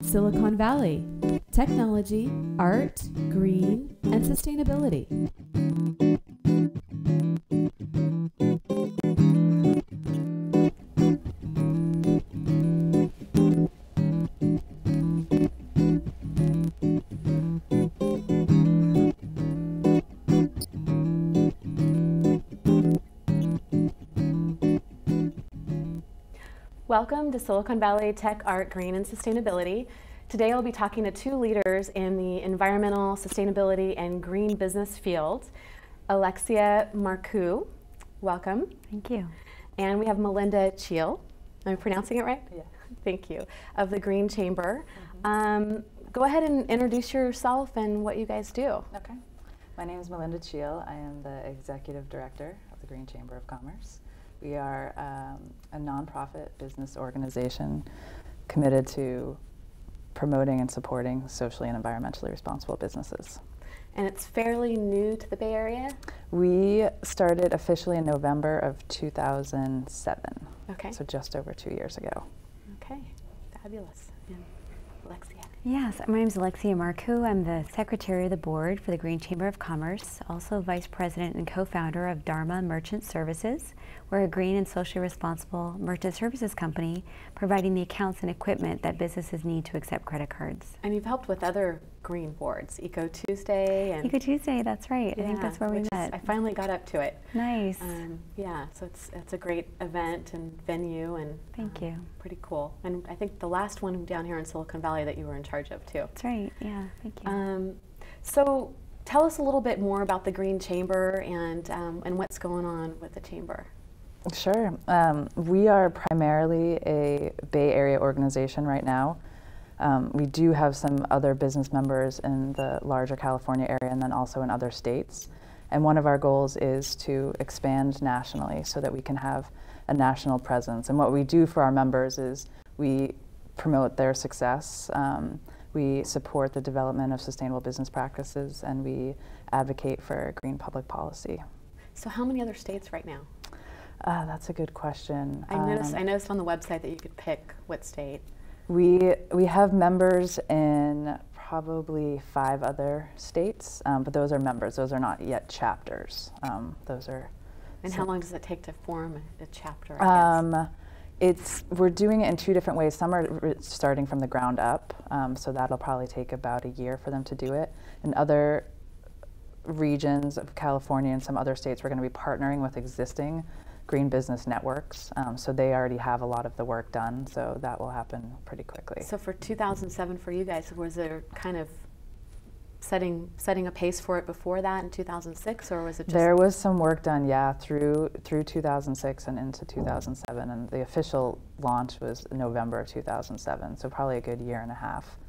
Silicon Valley, technology, art, green, and sustainability. Welcome to Silicon Valley Tech, Art, Green, and Sustainability. Today I'll be talking to two leaders in the environmental, sustainability, and green business field. Alexia Marcoux, welcome. Thank you. And we have Melinda Cheel. Am I pronouncing it right? Yeah. Thank you. Of the Green Chamber. Go ahead and introduce yourself and what you guys do. Okay. My name is Melinda Cheel. I am the Executive Director of the Green Chamber of Commerce. We are a nonprofit business organization committed to promoting and supporting socially and environmentally responsible businesses. And it's fairly new to the Bay Area? We started officially in November of 2007. Okay. So just over 2 years ago. Okay, fabulous. And Alexia? Yes, my name is Alexia Marcoux. I'm the Secretary of the Board for the Green Chamber of Commerce, also Vice President and co-founder of Dharma Merchant Services. We're a green and socially responsible merchant services company providing the accounts and equipment that businesses need to accept credit cards. And you've helped with other green boards, Eco Tuesday. And Eco Tuesday, that's right. Yeah, I think that's where we met. I finally got up to it. Nice. Yeah, so it's a great event and venue, and thank you. Pretty cool. And I think the last one down here in Silicon Valley that you were in charge of too. That's right. Yeah, thank you. So tell us a little bit more about the Green Chamber and what's going on with the chamber. Sure. We are primarily a Bay Area organization right now. We do have some other business members in the larger California area and then also in other states. And one of our goals is to expand nationally so that we can have a national presence. And what we do for our members is we promote their success, we support the development of sustainable business practices, and we advocate for green public policy. So how many other states right now? That's a good question. I noticed on the website that you could pick what state. We have members in probably 5 other states, but those are members. Those are not yet chapters. Those are. And how long does it take to form a chapter? I guess? We're doing it in 2 different ways. Some are starting from the ground up, so that'll probably take about a year for them to do it. In other regions of California and some other states, we're going to be partnering with existing green business networks, so they already have a lot of the work done, so that will happen pretty quickly. So for 2007 for you guys, was there kind of setting a pace for it before that in 2006, or was it just? There was some work done, yeah, through 2006 and into 2007, and the official launch was November of 2007, so probably a good year and a half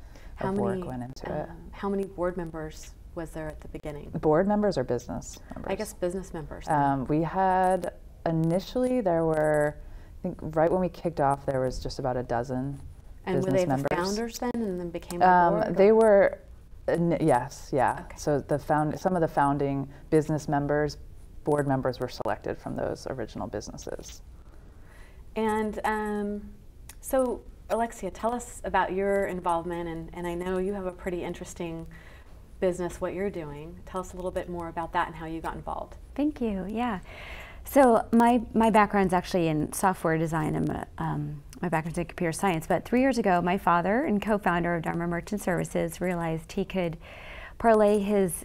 of work went into it. How many board members was there at the beginning? Board members or business members? I guess business members. We had, initially there were, I think right when we kicked off, there was just about a dozen and business members. And were they the founders then and then became the board? They were, yes, yeah. Okay. So some of the founding business members, board members were selected from those original businesses. And so Alexia, tell us about your involvement, and I know you have a pretty interesting business, what you're doing. Tell us a little bit more about that and how you got involved. Thank you, yeah. So my background's actually in software design. My background's in computer science, but 3 years ago, my father and co-founder of Dharma Merchant Services realized he could parlay his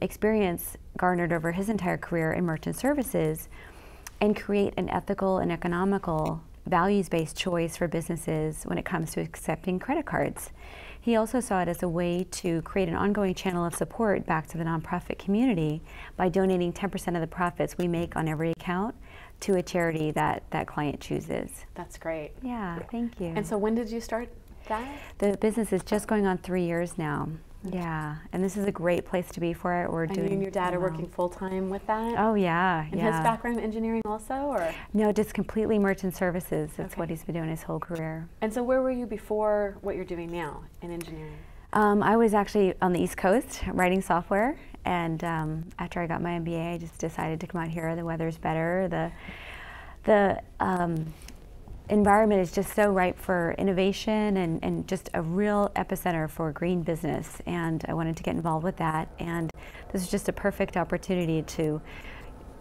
experience garnered over his entire career in merchant services and create an ethical and economical values-based choice for businesses when it comes to accepting credit cards. He also saw it as a way to create an ongoing channel of support back to the nonprofit community by donating 10% of the profits we make on every account to a charity that that client chooses. That's great. Yeah, thank you. And so when did you start that? The business is just going on 3 years now. Yeah, and this is a great place to be for it. We're doing. You and your dad are working full time with that? Oh yeah, and his background engineering also, or? No, just completely merchant services. That's what he's been doing his whole career. And so where were you before what you're doing now in engineering? I was actually on the East Coast writing software, and after I got my MBA, I just decided to come out here. The weather's better. The environment is just so ripe for innovation and just a real epicenter for green business, and I wanted to get involved with that, and this is just a perfect opportunity to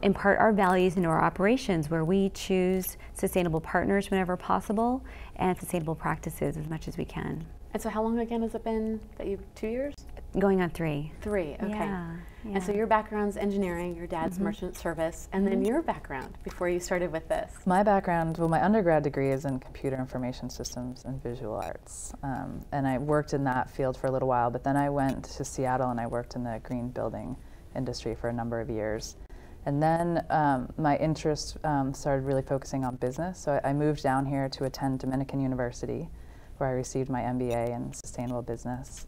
impart our values into our operations, where we choose sustainable partners whenever possible and sustainable practices as much as we can. And so how long again has it been that 2 years? Going on 3. 3, okay. Yeah. And so your background's engineering, your dad's merchant service, and then your background before you started with this. My background, well, my undergrad degree is in computer information systems and visual arts. And I worked in that field for a little while, but then I went to Seattle and I worked in the green building industry for a number of years. And then my interest started really focusing on business. So I moved down here to attend Dominican University, where I received my MBA in sustainable business.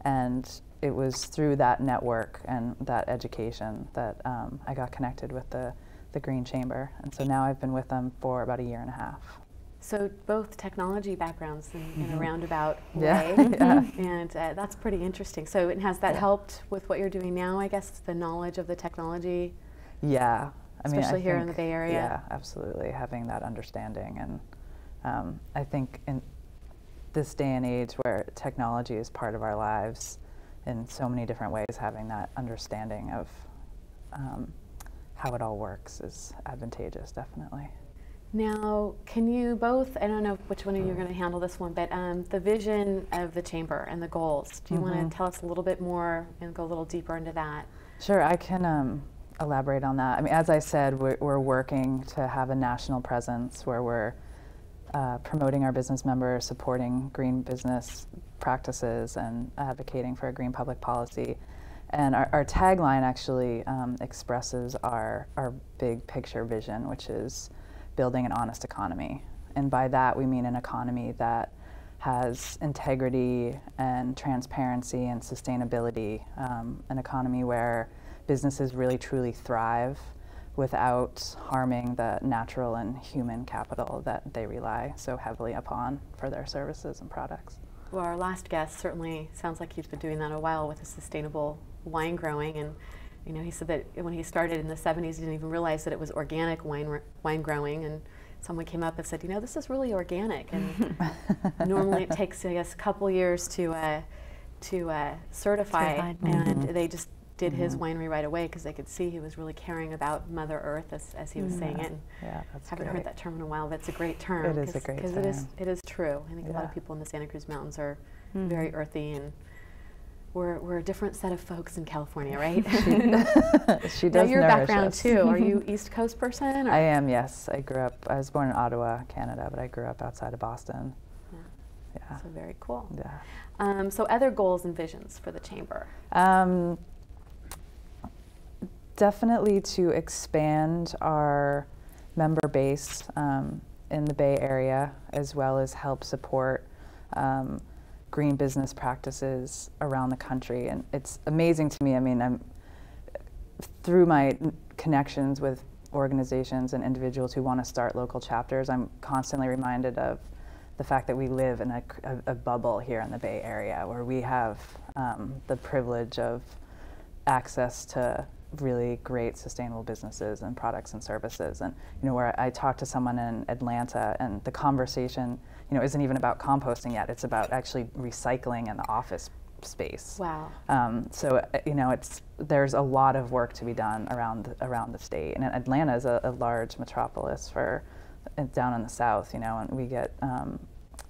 And it was through that network and that education that I got connected with the Green Chamber. And so now I've been with them for about 1.5 years. So both technology backgrounds in a roundabout way, Yeah. and that's pretty interesting. So has that helped with what you're doing now, I guess, the knowledge of the technology? Yeah. I mean, Especially I here think, in the Bay Area? Yeah, absolutely, having that understanding. And I think in this day and age where technology is part of our lives in so many different ways, having that understanding of how it all works is advantageous, definitely. Now, can you both, I don't know which one of you are going to handle this one, but the vision of the Chamber and the goals, do you want to tell us a little bit more and go a little deeper into that? Sure, I can elaborate on that. I mean, as I said, we're working to have a national presence where we're promoting our business members, supporting green business practices, and advocating for a green public policy. And our tagline actually expresses our big picture vision, which is building an honest economy. And by that we mean an economy that has integrity and transparency and sustainability, an economy where businesses really truly thrive without harming the natural and human capital that they rely so heavily upon for their services and products. Well, our last guest certainly sounds like he's been doing that a while with the sustainable wine growing, and you know, he said that when he started in the 70s, he didn't even realize that it was organic wine growing, and someone came up and said, you know, this is really organic, and normally it takes, I guess, a couple years to certify, and they just did his winery right away because they could see he was really caring about Mother Earth, as he was saying it. Yeah, that's Haven't great. heard that term in a while. That's a great term. It is a great term. Because it is true. I think a lot of people in the Santa Cruz Mountains are very earthy, and we're a different set of folks in California, right? She Now does your nourish background us. too. Are you East Coast person? Or? I am, yes. I was born in Ottawa, Canada, but I grew up outside of Boston. Yeah. So very cool. Yeah. So other goals and visions for the Chamber? Definitely to expand our member base in the Bay Area, as well as help support green business practices around the country. And it's amazing to me. I mean, through my connections with organizations and individuals who want to start local chapters, I'm constantly reminded of the fact that we live in a bubble here in the Bay Area, where we have the privilege of access to really great sustainable businesses and products and services. And you know, where I talked to someone in Atlanta, and the conversation, you know, isn't even about composting yet. It's about actually recycling in the office space. Wow. So you know, there's a lot of work to be done around the state. And Atlanta is a large metropolis down in the South, you know, and we get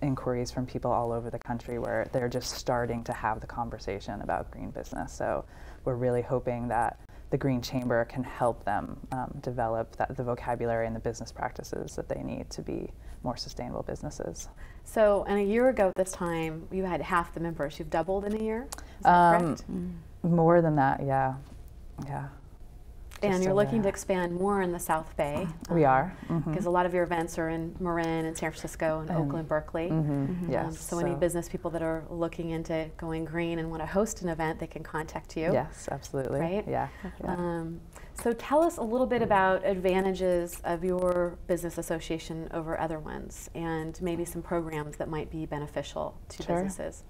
inquiries from people all over the country where they're just starting to have the conversation about green business. So we're really hoping that the Green Chamber can help them develop the vocabulary and the business practices that they need to be more sustainable businesses. So, and a year ago at this time, you had half the members. You've doubled in a year? Is that correct? More than that, yeah. Yeah. And you're looking to expand more in the South Bay. We are. Because a lot of your events are in Marin and San Francisco and Oakland, Berkeley. Yes. So any business people that are looking into going green and want to host an event, they can contact you. Yes, absolutely. Right? Yeah. So tell us a little bit about advantages of your business association over other ones, and maybe some programs that might be beneficial to businesses.